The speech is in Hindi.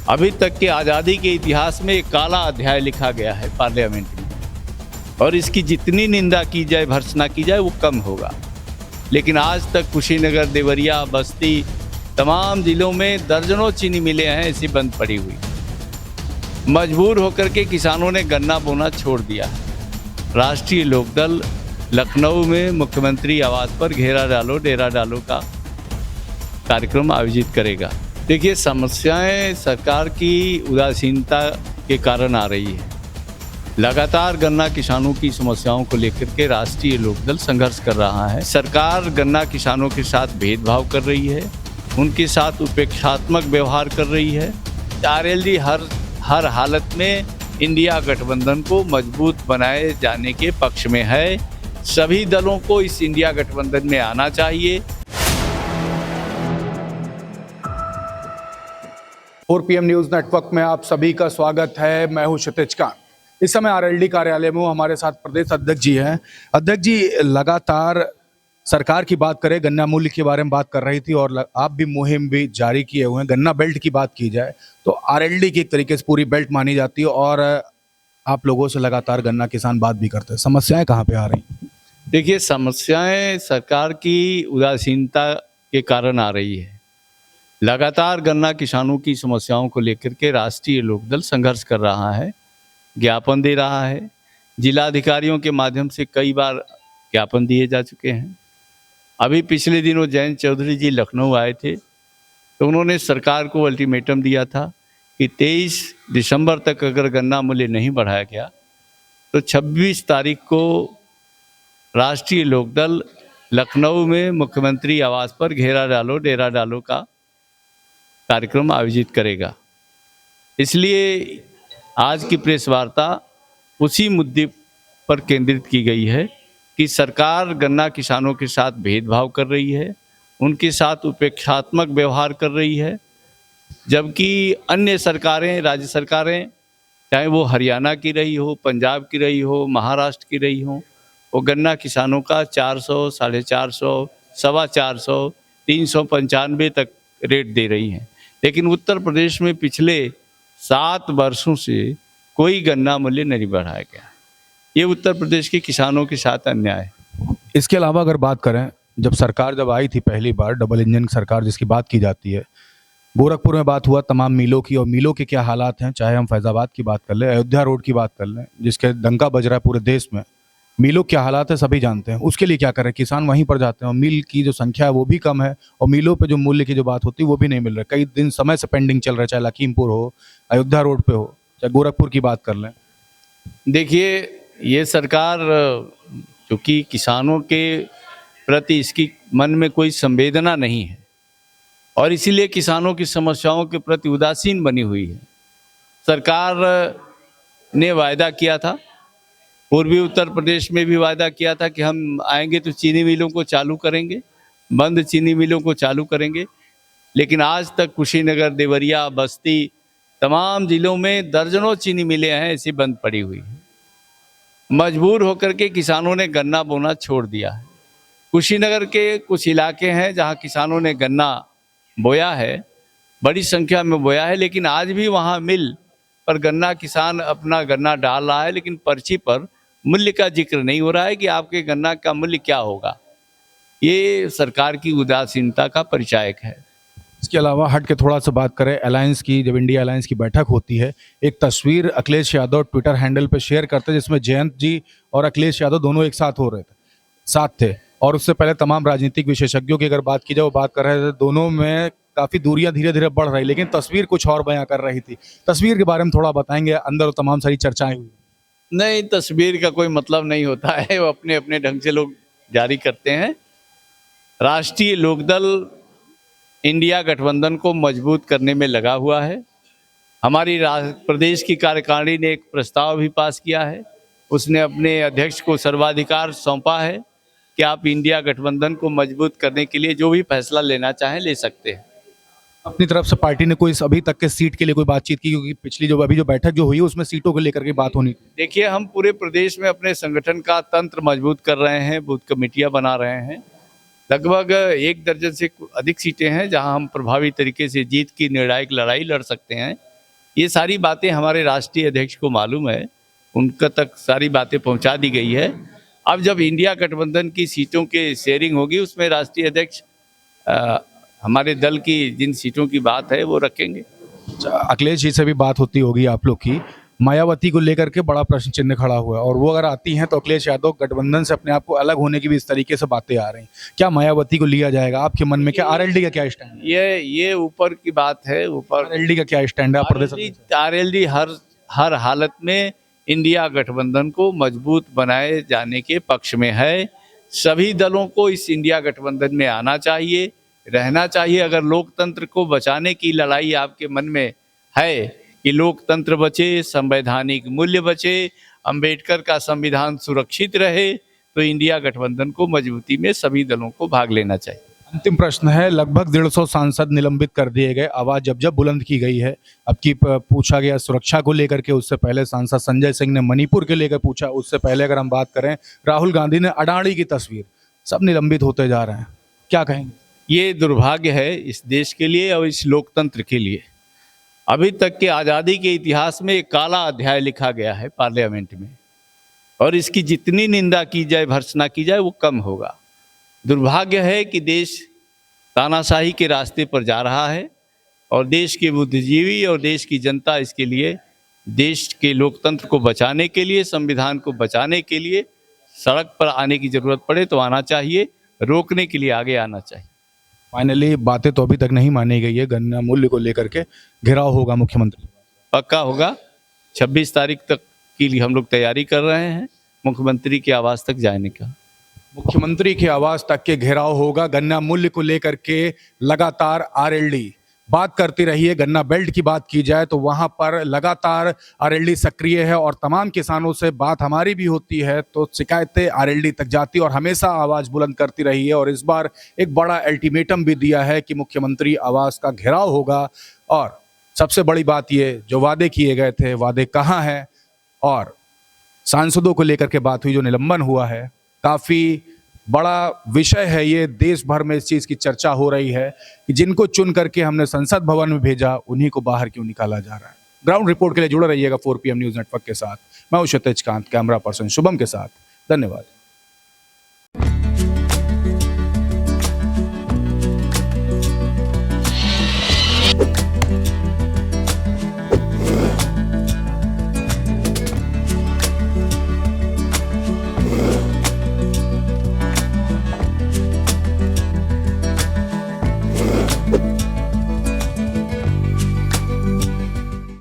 अभी तक के आज़ादी के इतिहास में एक काला अध्याय लिखा गया है पार्लियामेंट में, और इसकी जितनी निंदा की जाए, भर्त्सना की जाए, वो कम होगा। लेकिन आज तक कुशीनगर, देवरिया, बस्ती, तमाम जिलों में दर्जनों चीनी मिलें हैं ऐसी बंद पड़ी हुई। मजबूर होकर के किसानों ने गन्ना बोना छोड़ दिया है। राष्ट्रीय लोकदल लखनऊ में मुख्यमंत्री आवास पर घेरा डालो, डेरा डालो का कार्यक्रम आयोजित करेगा। देखिए, समस्याएं सरकार की उदासीनता के कारण आ रही है। लगातार गन्ना किसानों की समस्याओं को लेकर के राष्ट्रीय लोकदल संघर्ष कर रहा है। सरकार गन्ना किसानों के साथ भेदभाव कर रही है, उनके साथ उपेक्षात्मक व्यवहार कर रही है। आरएलडी हर हालत में इंडिया गठबंधन को मजबूत बनाए जाने के पक्ष में है। सभी दलों को इस इंडिया गठबंधन में आना चाहिए। 4 PM न्यूज नेटवर्क में आप सभी का स्वागत है। मैं हूं क्षितिज कांत। इस समय आरएलडी कार्यालय में हमारे साथ प्रदेश अध्यक्ष जी हैं। अध्यक्ष जी, लगातार सरकार की बात करें, गन्ना मूल्य के बारे में बात कर रही थी और आप भी मुहिम भी जारी किए हुए हैं। गन्ना बेल्ट की बात की जाए तो आरएलडी की एक तरीके से पूरी बेल्ट मानी जाती है और आप लोगों से लगातार गन्ना किसान बात भी करते हैं। समस्याएं कहाँ पे आ रही हैं? देखिए, समस्याएं सरकार की उदासीनता के कारण आ रही है। लगातार गन्ना किसानों की समस्याओं को लेकर के राष्ट्रीय लोकदल संघर्ष कर रहा है, ज्ञापन दे रहा है। जिलाधिकारियों के माध्यम से कई बार ज्ञापन दिए जा चुके हैं। अभी पिछले दिनों जयंत चौधरी जी लखनऊ आए थे तो उन्होंने सरकार को अल्टीमेटम दिया था कि 23 दिसंबर तक अगर गन्ना मूल्य नहीं बढ़ाया गया तो 26 तारीख को राष्ट्रीय लोकदल लखनऊ में मुख्यमंत्री आवास पर घेरा डालो, डेरा डालो का कार्यक्रम आयोजित करेगा। इसलिए आज की प्रेस वार्ता उसी मुद्दे पर केंद्रित की गई है कि सरकार गन्ना किसानों के साथ भेदभाव कर रही है, उनके साथ उपेक्षात्मक व्यवहार कर रही है, जबकि अन्य सरकारें, राज्य सरकारें, चाहे वो हरियाणा की रही हो, पंजाब की रही हो, महाराष्ट्र की रही हो, वो गन्ना किसानों का 400, 450, 450, 395 तक रेट दे रही हैं। लेकिन उत्तर प्रदेश में पिछले 7 वर्षों से कोई गन्ना मूल्य नहीं बढ़ाया गया। ये उत्तर प्रदेश के किसानों के साथ अन्याय है। इसके अलावा अगर बात करें, जब आई थी पहली बार डबल इंजन सरकार जिसकी बात की जाती है, गोरखपुर में बात हुआ तमाम मिलों की, और मिलों के क्या हालात हैं, चाहे हम फैजाबाद की बात कर लें, अयोध्या रोड की बात कर लें, जिसके डंका बज रहा है पूरे देश में। मिलों के क्या हालात है सभी जानते हैं। उसके लिए क्या करें, किसान वहीं पर जाते हैं और मिल की जो संख्या है वो भी कम है और मिलों पे जो मूल्य की जो बात होती है वो भी नहीं मिल रहा है। कई दिन समय से पेंडिंग चल रहा है, चाहे लखीमपुर हो, अयोध्या रोड पे हो, चाहे गोरखपुर की बात कर लें। देखिए, ये सरकार चूँकि किसानों के प्रति इसकी मन में कोई संवेदना नहीं है और इसीलिए किसानों की समस्याओं के प्रति उदासीन बनी हुई है। सरकार ने वायदा किया था, पूर्वी उत्तर प्रदेश में भी वायदा किया था कि हम आएंगे तो चीनी मिलों को चालू करेंगे, बंद चीनी मिलों को चालू करेंगे। लेकिन आज तक कुशीनगर, देवरिया, बस्ती, तमाम जिलों में दर्जनों चीनी मिलें हैं ऐसी बंद पड़ी हुई हैं। मजबूर होकर के किसानों ने गन्ना बोना छोड़ दिया है। कुशीनगर के कुछ इलाके हैं जहां किसानों ने गन्ना बोया है, बड़ी संख्या में बोया है, लेकिन आज भी वहां मिल पर गन्ना किसान अपना गन्ना डाल रहा है, लेकिन पर्ची पर मूल्य का जिक्र नहीं हो रहा है कि आपके गन्ना का मूल्य क्या होगा। ये सरकार की उदासीनता का परिचायक है। इसके अलावा हट के थोड़ा सा बात करें अलायंस की, जब इंडिया अलायंस की बैठक होती है, एक तस्वीर अखिलेश यादव ट्विटर हैंडल पे शेयर करते हैं जिसमें जयंत जी और अखिलेश यादव दोनों एक साथ हो रहे थे, साथ थे। और उससे पहले तमाम राजनीतिक विशेषज्ञों की अगर बात की जाए, वो बात कर रहे थे दोनों में काफ़ी दूरियां धीरे धीरे बढ़ रही, लेकिन तस्वीर कुछ और बयां कर रही थी। तस्वीर के बारे में थोड़ा बताएंगे, अंदर तमाम सारी चर्चाएं हुई। नहीं, तस्वीर का कोई मतलब नहीं होता है, वो अपने अपने ढंग से लोग जारी करते हैं। राष्ट्रीय लोकदल इंडिया गठबंधन को मजबूत करने में लगा हुआ है। हमारी प्रदेश की कार्यकारिणी ने एक प्रस्ताव भी पास किया है, उसने अपने अध्यक्ष को सर्वाधिकार सौंपा है कि आप इंडिया गठबंधन को मजबूत करने के लिए जो भी फैसला लेना चाहें ले सकते हैं। अपनी तरफ से पार्टी ने कोई अभी तक के सीट के लिए कोई बातचीत की, क्योंकि पिछली जो बैठक जो हुई उसमें सीटों को लेकर के बात होनी थी। देखिए, हम पूरे प्रदेश में अपने संगठन का तंत्र मजबूत कर रहे हैं, बूथ कमेटियां बना रहे हैं। लगभग 1 दर्जन से अधिक सीटें हैं जहां हम प्रभावी तरीके से जीत की निर्णायक लड़ाई लड़ सकते हैं। ये सारी बातें हमारे राष्ट्रीय अध्यक्ष को मालूम है, उनका तक सारी बातें पहुंचा दी गई है। अब जब इंडिया गठबंधन की सीटों के शेयरिंग होगी, उसमें राष्ट्रीय अध्यक्ष हमारे दल की जिन सीटों की बात है वो रखेंगे। अखिलेश जी से भी बात होती होगी आप लोग की, मायावती को लेकर के बड़ा प्रश्न चिन्ह खड़ा हुआ है और वो अगर आती हैं तो अखिलेश यादव गठबंधन से अपने आप को अलग होने की भी इस तरीके से बातें आ रही हैं। क्या मायावती को लिया जाएगा आपके मन में? क्या आरएलडी का क्या स्टैंड है? ये ऊपर की बात है। ऊपर आरएलडी का क्या स्टैंड है? आप प्रदेश अध्यक्ष हैं। आरएलडी हर हालत में इंडिया गठबंधन को मजबूत बनाए जाने के पक्ष में है। सभी दलों को इस इंडिया गठबंधन में आना चाहिए, रहना चाहिए। अगर लोकतंत्र को बचाने की लड़ाई आपके मन में है कि लोकतंत्र बचे, संवैधानिक मूल्य बचे, अंबेडकर का संविधान सुरक्षित रहे, तो इंडिया गठबंधन को मजबूती में सभी दलों को भाग लेना चाहिए। अंतिम प्रश्न है, लगभग 150 सांसद निलंबित कर दिए गए, आवाज जब बुलंद की गई है। अब की पूछा गया सुरक्षा को लेकर के, उससे पहले सांसद संजय सिंह ने मणिपुर के लेकर पूछा, उससे पहले अगर हम बात करें राहुल गांधी ने अडानी की तस्वीर, सब निलंबित होते जा रहे हैं। क्या कहेंगे? ये दुर्भाग्य है इस देश के लिए और इस लोकतंत्र के लिए। अभी तक के आज़ादी के इतिहास में एक काला अध्याय लिखा गया है पार्लियामेंट में, और इसकी जितनी निंदा की जाए, भर्त्सना की जाए, वो कम होगा। दुर्भाग्य है कि देश तानाशाही के रास्ते पर जा रहा है और देश के बुद्धिजीवी और देश की जनता इसके लिए, देश के लोकतंत्र को बचाने के लिए, संविधान को बचाने के लिए सड़क पर आने की जरूरत पड़े तो आना चाहिए, रोकने के लिए आगे आना चाहिए। फाइनली बातें तो अभी तक नहीं मानी गई है, गन्ना मूल्य को लेकर के घेराव होगा मुख्यमंत्री? पक्का होगा। 26 तारीख तक के लिए हम लोग तैयारी कर रहे हैं मुख्यमंत्री के आवास तक जाने का। मुख्यमंत्री के आवास तक के घेराव होगा। गन्ना मूल्य को लेकर के लगातार आरएलडी बात करती रही है। गन्ना बेल्ट की बात की जाए तो वहां पर लगातार आरएलडी सक्रिय है और तमाम किसानों से बात हमारी भी होती है तो शिकायतें आरएलडी तक जाती और हमेशा आवाज बुलंद करती रही है। और इस बार एक बड़ा अल्टीमेटम भी दिया है कि मुख्यमंत्री आवास का घेराव होगा। और सबसे बड़ी बात ये, जो वादे किए गए थे, वादे कहाँ हैं? और सांसदों को लेकर के बात हुई, जो निलंबन हुआ है, काफी बड़ा विषय है ये। देश भर में इस चीज की चर्चा हो रही है कि जिनको चुन करके हमने संसद भवन में भेजा, उन्हीं को बाहर क्यों निकाला जा रहा है। ग्राउंड रिपोर्ट के लिए जुड़े रहिएगा 4PM न्यूज नेटवर्क के साथ। मैं हूं क्षितिज कांत, कैमरा पर्सन शुभम के साथ। धन्यवाद।